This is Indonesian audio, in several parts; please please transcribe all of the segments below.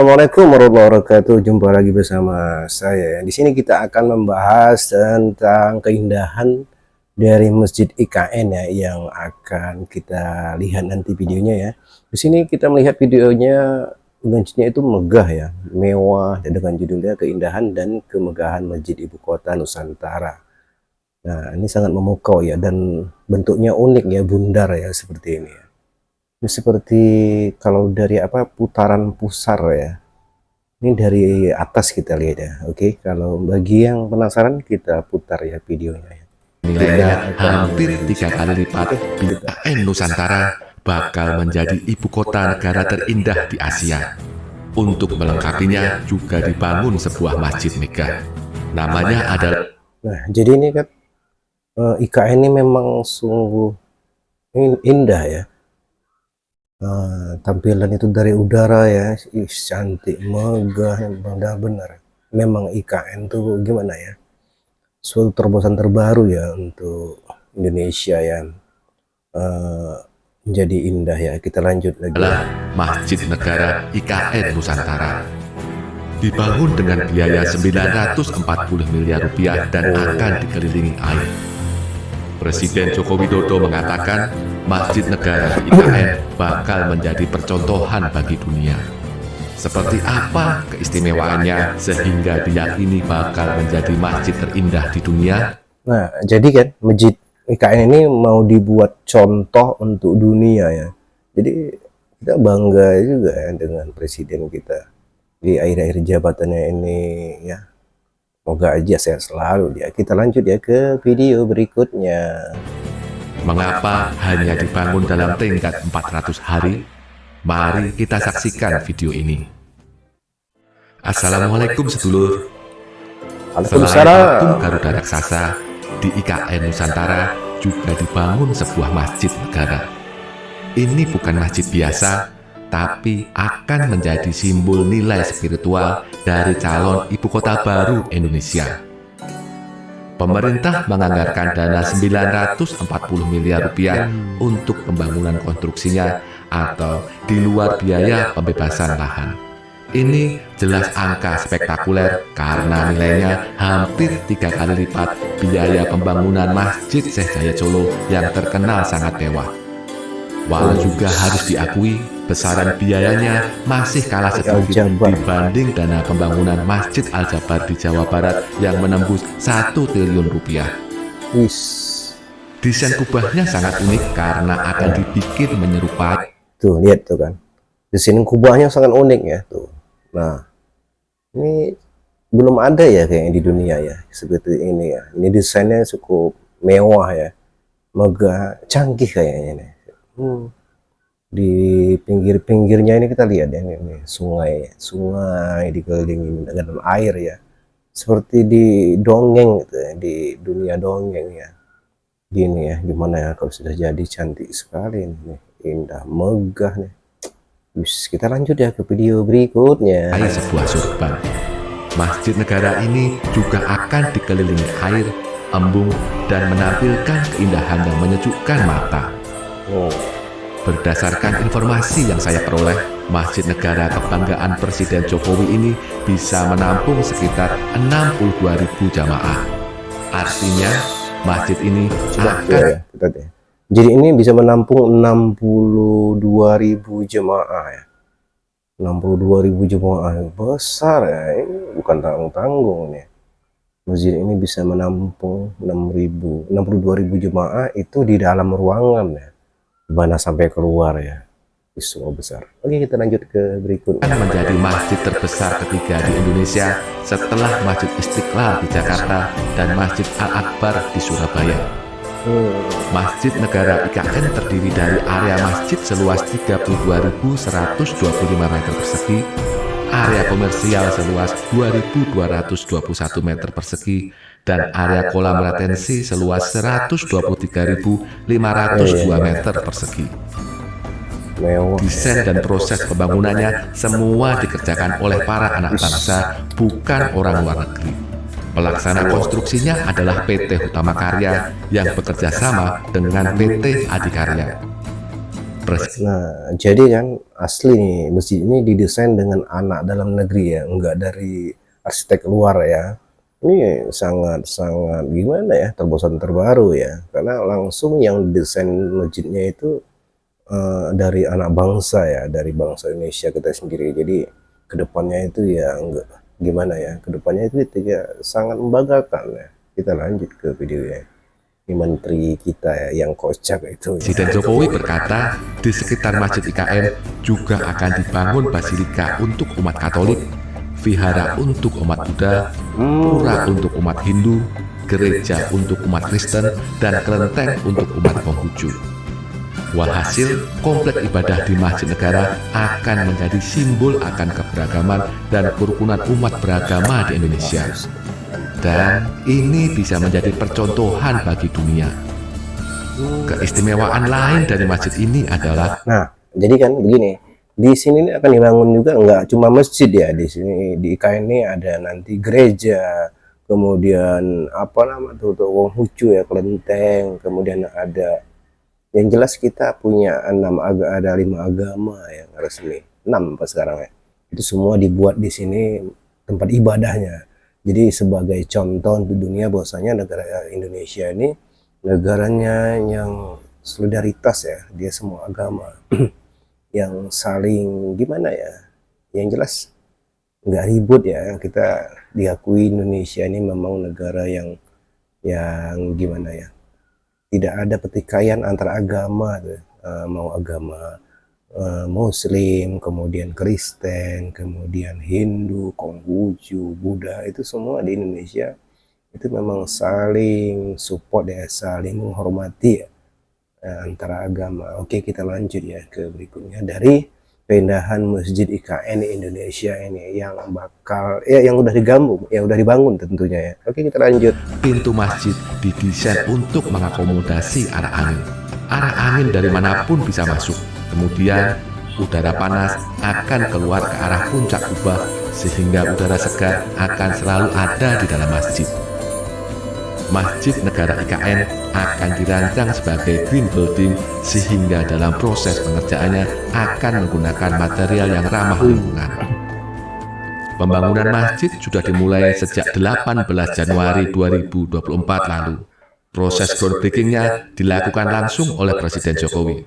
Assalamualaikum warahmatullahi wabarakatuh. Jumpa lagi bersama saya. Di sini kita akan membahas tentang keindahan dari Masjid IKN ya, yang akan kita lihat nanti videonya ya. Di sini kita melihat videonya, masjidnya itu megah ya, mewah, dan dengan judulnya Keindahan dan Kemegahan Masjid Ibu Kota Nusantara. Nah, ini sangat memukau ya, dan bentuknya unik ya, bundar ya, seperti ini ya. Ini seperti kalau dari putaran pusar ya. Ini dari atas kita lihat ya. Oke, kalau bagi yang penasaran kita putar ya videonya ya. Nilainya hampir 3 kali lipat, IKN Nusantara bakal menjadi ibu kota negara terindah di Asia. Untuk melengkapinya juga dibangun sebuah masjid megah. Namanya adalah... Nah, jadi ini kan IKN ini memang sungguh indah ya. Tampilan itu dari udara ya, cantik, megah, benar-benar. Memang IKN tuh gimana ya, suatu terobosan terbaru ya untuk Indonesia yang menjadi indah ya. Kita lanjut lagi. Masjid Negara IKN Nusantara. Dibangun dengan biaya 940 miliar rupiah dan akan dikelilingi air. Presiden Joko Widodo mengatakan Masjid Negara IKN bakal menjadi percontohan bagi dunia. Seperti apa keistimewaannya sehingga diyakini bakal menjadi masjid terindah di dunia? Nah, jadi kan Masjid IKN ini mau dibuat contoh untuk dunia ya. Jadi kita bangga juga ya dengan presiden kita di akhir-akhir jabatannya ini ya. Semoga aja sehat selalu ya. Kita lanjut ya ke video berikutnya. Mengapa hanya dibangun dalam tingkat 400 hari? Mari kita saksikan video ini. Assalamualaikum sedulur. Selain patung Garuda raksasa, di IKN Nusantara juga dibangun sebuah masjid negara. Ini bukan masjid biasa, tapi akan menjadi simbol nilai spiritual dari calon ibu kota baru Indonesia. Pemerintah menganggarkan dana 940 miliar rupiah untuk pembangunan konstruksinya atau di luar biaya pembebasan lahan. Ini jelas angka spektakuler karena nilainya hampir 3 kali lipat biaya pembangunan Masjid Syekh Jaya Solo yang terkenal sangat mewah. Walau juga harus diakui, besaran biayanya masih kalah sedikit dibanding dana pembangunan Masjid Al-Jabar di Jawa Barat yang menembus 1 triliun rupiah. Desain kubahnya sangat unik karena akan dibikin menyerupai. Tuh, lihat tuh kan. Desain kubahnya sangat unik ya tuh. Nah, ini belum ada ya kayaknya di dunia ya seperti ini ya. Ini desainnya cukup mewah ya, megah, canggih kayaknya nih. Di pinggir-pinggirnya ini kita lihat ya, ini sungai dikelilingi dengan air ya, seperti di dongeng gitu ya, di dunia dongeng ya. Gini ya, gimana ya kalau sudah jadi, cantik sekali nih, indah, megah nih. Kita lanjut ya ke video berikutnya. Sebuah surban. Masjid negara ini juga akan dikelilingi air, embung, dan menampilkan keindahan yang menyejukkan mata. Berdasarkan informasi yang saya peroleh, Masjid Negara Kebanggaan Presiden Jokowi ini bisa menampung sekitar 62.000 jamaah. Artinya, masjid ini akan... Jadi ini bisa menampung 62.000 jemaah ya. 62.000 jemaah besar ya. Ini bukan tanggung-tanggung nih. Masjid ini bisa menampung 62.000 jemaah itu di dalam ruangan ya. Mana sampai keluar ya. Semua besar. Oke, kita lanjut ke berikutnya. Menjadi masjid terbesar ketiga di Indonesia setelah Masjid Istiqlal di Jakarta dan Masjid Al-Akbar di Surabaya. Masjid Negara IKN terdiri dari area masjid seluas 32.125 meter persegi, area komersial seluas 2.221 meter persegi, dan area kolam retensi seluas 123.502 meter persegi. Desain dan proses pembangunannya semua dikerjakan oleh para anak bangsa, bukan orang luar negeri. Pelaksana konstruksinya adalah PT Hutama Karya yang bekerja sama dengan PT Adikarya. Nah, jadi kan asli nih masjid ini didesain dengan anak dalam negeri ya, enggak dari arsitek luar ya. Ini sangat-sangat gimana ya, terobosan terbaru ya, karena langsung yang desain masjidnya itu dari anak bangsa ya, dari bangsa Indonesia kita sendiri. Jadi kedepannya itu ya enggak gimana ya, kedepannya itu ya sangat membanggakan ya. Kita lanjut ke videonya. Ini menteri kita ya, yang kocak itu. Presiden Jokowi berkata, di sekitar Masjid IKN juga akan dibangun basilika untuk umat Katolik, vihara untuk umat Buddha, pura untuk umat Hindu, gereja untuk umat Kristen, dan kelenteng untuk umat Konghucu. Walhasil, komplek ibadah di Masjid Negara akan menjadi simbol akan keberagaman dan kerukunan umat beragama di Indonesia. Dan ini bisa menjadi percontohan bagi dunia. Keistimewaan lain dari masjid ini adalah, nah, jadi kan begini, di sini ini akan dibangun juga nggak cuma masjid ya, di sini di IKN ini ada nanti gereja, kemudian apa nama tuh Konghucu ya, kelenteng, kemudian ada yang jelas kita punya ada 5 agama yang resmi, 6 pas sekarang ya. Itu semua dibuat di sini tempat ibadahnya. Jadi sebagai contoh untuk dunia bahwasanya negara Indonesia ini negaranya yang solidaritas ya, dia semua agama yang saling gimana ya, yang jelas nggak ribut ya. Kita diakui Indonesia ini memang negara yang gimana ya, tidak ada pertikaian antara agama tuh. Mau agama Muslim, kemudian Kristen, kemudian Hindu, Konghucu, Buddha, itu semua di Indonesia itu memang saling support ya, saling menghormati ya, antara agama. Oke, kita lanjut ya ke berikutnya dari pindahan Masjid IKN Indonesia ini yang bakal yang udah dibangun tentunya ya. Oke, kita lanjut. pintu masjid didesain untuk mengakomodasi arah angin. Arah angin dari manapun bisa masuk. Kemudian, udara panas akan keluar ke arah puncak kubah sehingga udara segar akan selalu ada di dalam masjid. Masjid Negara IKN akan dirancang sebagai green building sehingga dalam proses pengerjaannya akan menggunakan material yang ramah lingkungan. Pembangunan masjid sudah dimulai sejak 18 Januari 2024 lalu. Proses groundbreaking-nya dilakukan langsung oleh Presiden Jokowi.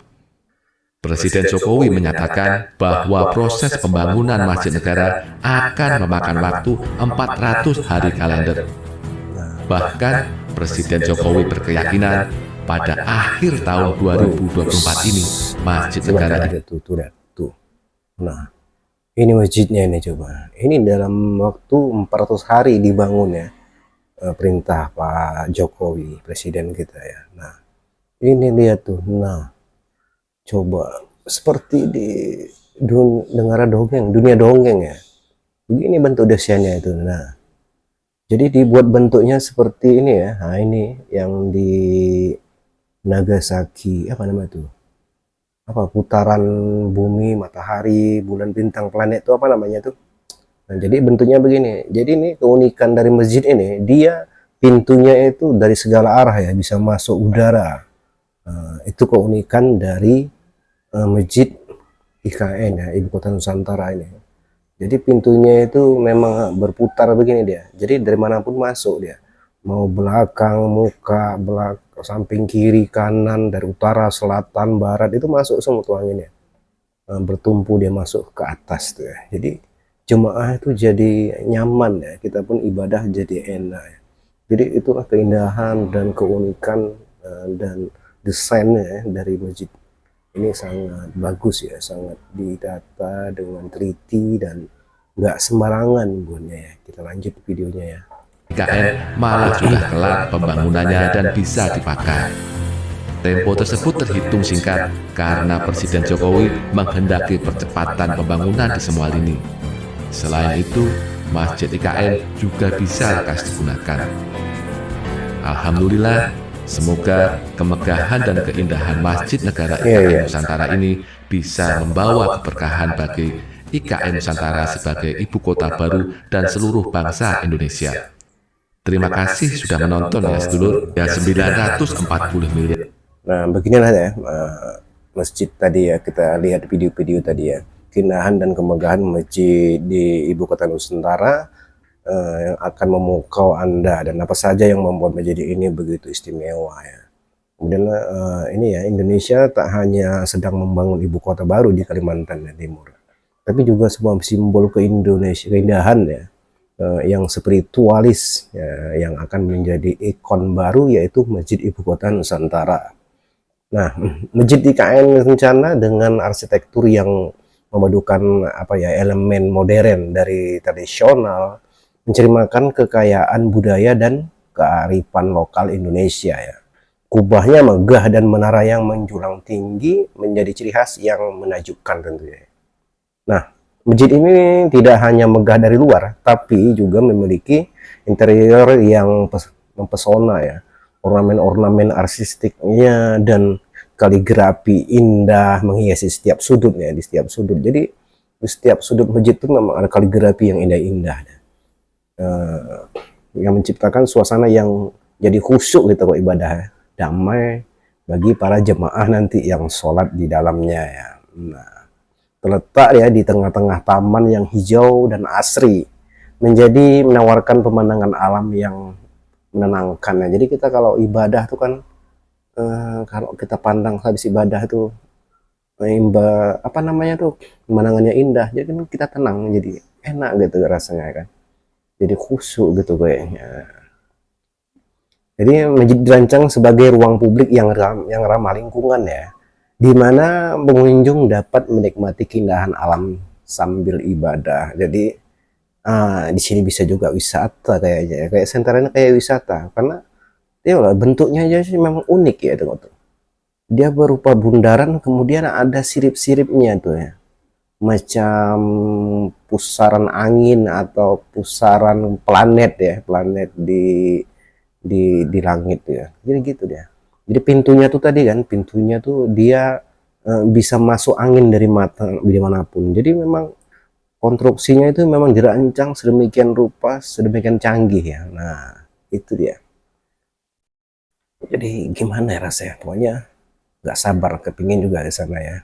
Presiden Jokowi menyatakan bahwa proses pembangunan Masjid Negara akan memakan waktu 400 hari kalender. Bahkan, Presiden Jokowi berkeyakinan pada akhir tahun 2024 ini, Masjid Negara tuh. Nah, ini masjidnya ini coba. Ini dalam waktu 400 hari dibangun ya. Perintah Pak Jokowi, Presiden kita ya. Nah, ini lihat tuh. Nah, coba seperti di dunia dongeng ya. Begini bentuk desainnya itu. Nah, jadi dibuat bentuknya seperti ini ya. Nah, ini yang di Nagasaki, apa nama itu? Apa putaran bumi, matahari, bulan, bintang, planet itu apa namanya tuh? Nah, jadi bentuknya begini. Jadi ini keunikan dari masjid ini, dia pintunya itu dari segala arah ya, bisa masuk udara. Itu keunikan dari Masjid IKN ya, Ibu Kota Nusantara ini. Jadi pintunya itu memang berputar begini dia. Jadi dari manapun masuk dia. Mau belakang, muka, samping kiri, kanan, dari utara, selatan, barat, itu masuk semua tuh anginnya. Bertumpu dia masuk ke atas tuh ya. Jadi jemaah itu jadi nyaman ya. Kita pun ibadah jadi enak ya. Jadi itulah keindahan dan keunikan dan desainnya ya, dari masjid. Ini sangat bagus ya, sangat didata dengan teliti dan nggak sembarangan buatnya ya. Kita lanjut videonya ya. IKN malah sudah kelar pembangunannya dan bisa dipakai. Tempo tersebut terhitung singkat karena Presiden Jokowi menghendaki percepatan pembangunan di semua lini. Selain itu, Masjid IKN juga bisa lekas digunakan. Alhamdulillah, semoga kemegahan dan keindahan Masjid Negara IKN Nusantara ini bisa membawa keberkahan bagi IKN Nusantara sebagai ibu kota baru dan seluruh bangsa Indonesia. Terima kasih sudah menonton ya sedulur, ya 940 miliar. Nah, beginilah ya masjid tadi ya, kita lihat video-video tadi ya, keindahan dan kemegahan masjid di ibu kota Nusantara yang akan memukau Anda, dan apa saja yang membuat masjid ini begitu istimewa ya. Kemudian ini ya, Indonesia tak hanya sedang membangun ibu kota baru di Kalimantan Timur, tapi juga sebuah simbol keindahan ya, yang spiritualis ya, yang akan menjadi ikon baru, yaitu Masjid Ibu Kota Nusantara. Nah, Masjid IKN Kencana dengan arsitektur yang memadukan apa ya, elemen modern dari tradisional, mencerminkan kekayaan budaya dan kearifan lokal Indonesia ya. Kubahnya megah dan menara yang menjulang tinggi menjadi ciri khas yang menakjubkan tentunya. Nah, masjid ini tidak hanya megah dari luar, tapi juga memiliki interior yang mempesona ya. Ornamen-ornamen artistiknya dan kaligrafi indah menghiasi setiap sudutnya, di setiap sudut. Jadi di setiap sudut masjid itu memang ada kaligrafi yang indah-indah, yang menciptakan suasana yang jadi khusyuk gitu kok, ibadah damai bagi para jemaah nanti yang sholat di dalamnya ya. Nah, terletak ya di tengah-tengah taman yang hijau dan asri, menjadi menawarkan pemandangan alam yang menenangkan ya. Jadi kita kalau ibadah tuh kan, kalau kita pandang habis ibadah tuh apa namanya tuh, pemandangannya indah, jadi kan kita tenang, jadi enak gitu rasanya kan, jadi khusyuk gitu kayaknya. Jadi masjid dirancang sebagai ruang publik yang ramah lingkungan ya, di mana pengunjung dapat menikmati keindahan alam sambil ibadah. Jadi di sini bisa juga wisata kayaknya, kayak senternya kayak wisata, karena dia bentuknya aja sih memang unik ya, tengok tuh. Dia berupa bundaran, kemudian ada sirip-siripnya tuh ya, macam pusaran angin atau pusaran planet ya, planet di langit ya. Jadi gitu dia. Jadi pintunya tuh tadi kan, pintunya tuh dia bisa masuk angin dari manapun. Jadi memang konstruksinya itu memang dirancang sedemikian rupa, sedemikian canggih ya. Nah, itu dia. Jadi gimana ya rasanya? Pokoknya nggak sabar kepingin juga di sana ya.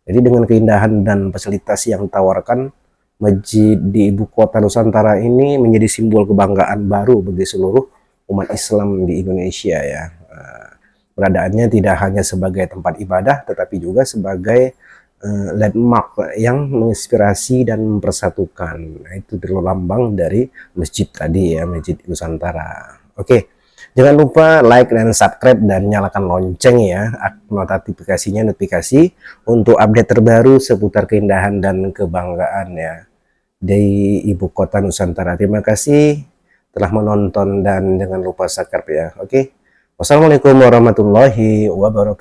Jadi dengan keindahan dan fasilitas yang ditawarkan, masjid di ibu kota Nusantara ini menjadi simbol kebanggaan baru bagi seluruh umat Islam di Indonesia ya. Beradaannya tidak hanya sebagai tempat ibadah, tetapi juga sebagai landmark yang menginspirasi dan mempersatukan. Nah, itu lambang dari masjid tadi ya, Masjid Nusantara. Oke, jangan lupa like dan subscribe dan nyalakan lonceng ya, notifikasinya, notifikasi untuk update terbaru seputar keindahan dan kebanggaan ya di ibu kota Nusantara. Terima kasih telah menonton dan jangan lupa subscribe ya. Oke. Wassalamualaikum warahmatullahi wabarakatuh.